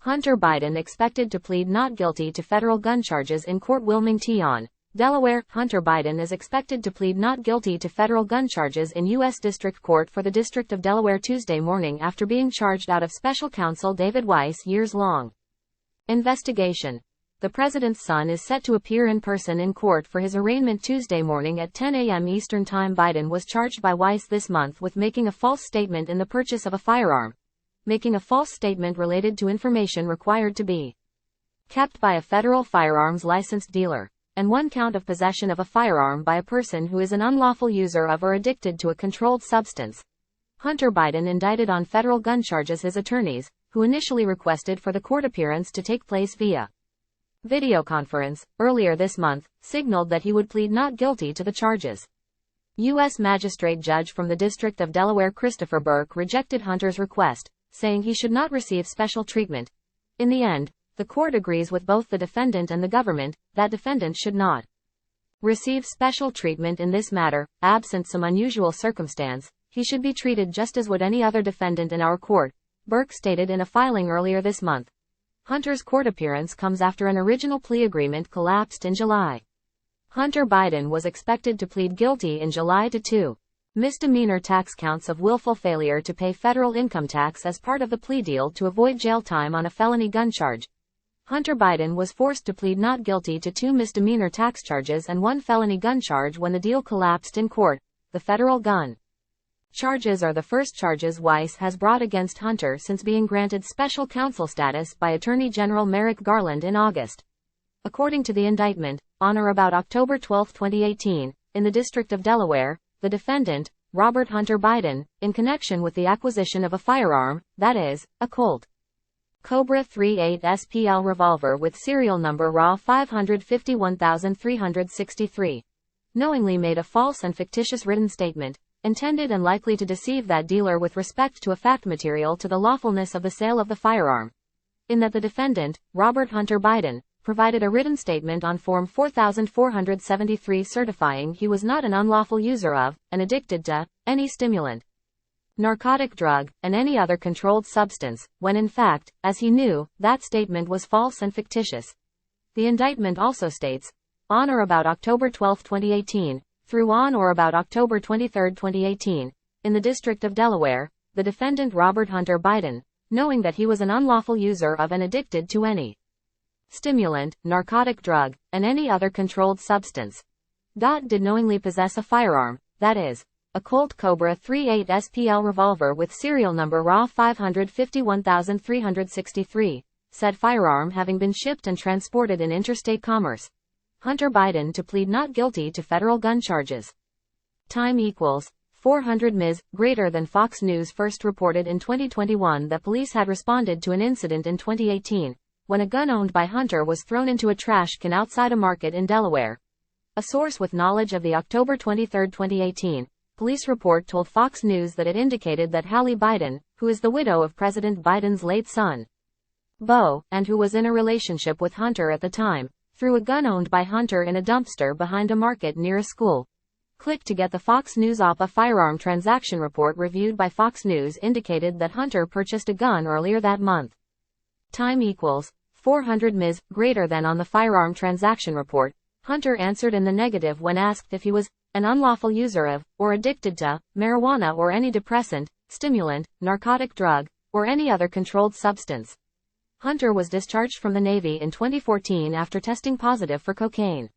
Hunter Biden expected to plead not guilty to federal gun charges in court. Wilmington, Delaware. Hunter Biden is expected to plead not guilty to federal gun charges in U.S. District Court for the District of Delaware Tuesday morning after being charged out of Special Counsel David Weiss' years-long investigation. The president's son is set to appear in person in court for his arraignment Tuesday morning at 10 a.m. Eastern Time. Biden was charged by Weiss this month with making a false statement in the purchase of a firearm, making a false statement related to information required to be kept by a federal firearms licensed dealer, and one count of possession of a firearm by a person who is an unlawful user of or addicted to a controlled substance. Hunter Biden indicted on federal gun charges. His attorneys, who initially requested for the court appearance to take place via video conference earlier this month, signaled that he would plead not guilty to the charges. U.S. Magistrate Judge from the District of Delaware Christopher Burke rejected Hunter's request, saying he should not receive special treatment. In the end, the court agrees with both the defendant and the government that defendant should not receive special treatment in this matter. Absent some unusual circumstance, he should be treated just as would any other defendant in our court, Burke stated in a filing earlier this month. Hunter's court appearance comes after an original plea agreement collapsed in July. Hunter Biden was expected to plead guilty in July to 2 misdemeanor tax counts of willful failure to pay federal income tax as part of the plea deal to avoid jail time on a felony gun charge. Hunter Biden was forced to plead not guilty to 2 misdemeanor tax charges and 1 felony gun charge when the deal collapsed in court. The federal gun charges are the first charges Weiss has brought against Hunter since being granted special counsel status by Attorney General Merrick Garland in August. According to the indictment, on or about October 12, 2018, in the District of Delaware, the defendant, Robert Hunter Biden, in connection with the acquisition of a firearm, that is, a Colt Cobra 38 SPL revolver with serial number RA 551363, knowingly made a false and fictitious written statement, intended and likely to deceive that dealer with respect to a fact material to the lawfulness of the sale of the firearm, in that the defendant, Robert Hunter Biden, provided a written statement on Form 4473 certifying he was not an unlawful user of, and addicted to, any stimulant, narcotic drug, and any other controlled substance, when in fact, as he knew, that statement was false and fictitious. The indictment also states, on or about October 12, 2018, through on or about October 23, 2018, in the District of Delaware, the defendant Robert Hunter Biden, knowing that he was an unlawful user of and addicted to any stimulant, narcotic drug, and any other controlled substance, did knowingly possess a firearm, that is, a Colt Cobra 38 SPL revolver with serial number RA 551363, said firearm having been shipped and transported in interstate commerce. Hunter Biden to plead not guilty to federal gun charges. Time equals 400 Ms. Greater than. Fox News first reported in 2021 that police had responded to an incident in 2018, when a gun owned by Hunter was thrown into a trash can outside a market in Delaware. A source with knowledge of the October 23, 2018, police report told Fox News that it indicated that Hallie Biden, who is the widow of President Biden's late son, Beau, and who was in a relationship with Hunter at the time, threw a gun owned by Hunter in a dumpster behind a market near a school. Click to get the Fox News op. A firearm transaction report reviewed by Fox News indicated that Hunter purchased a gun earlier that month. Time equals 400 Ms. Greater than. On the firearm transaction report, Hunter answered in the negative when asked if he was an unlawful user of, or addicted to, marijuana or any depressant, stimulant, narcotic drug, or any other controlled substance. Hunter was discharged from the Navy in 2014 after testing positive for cocaine.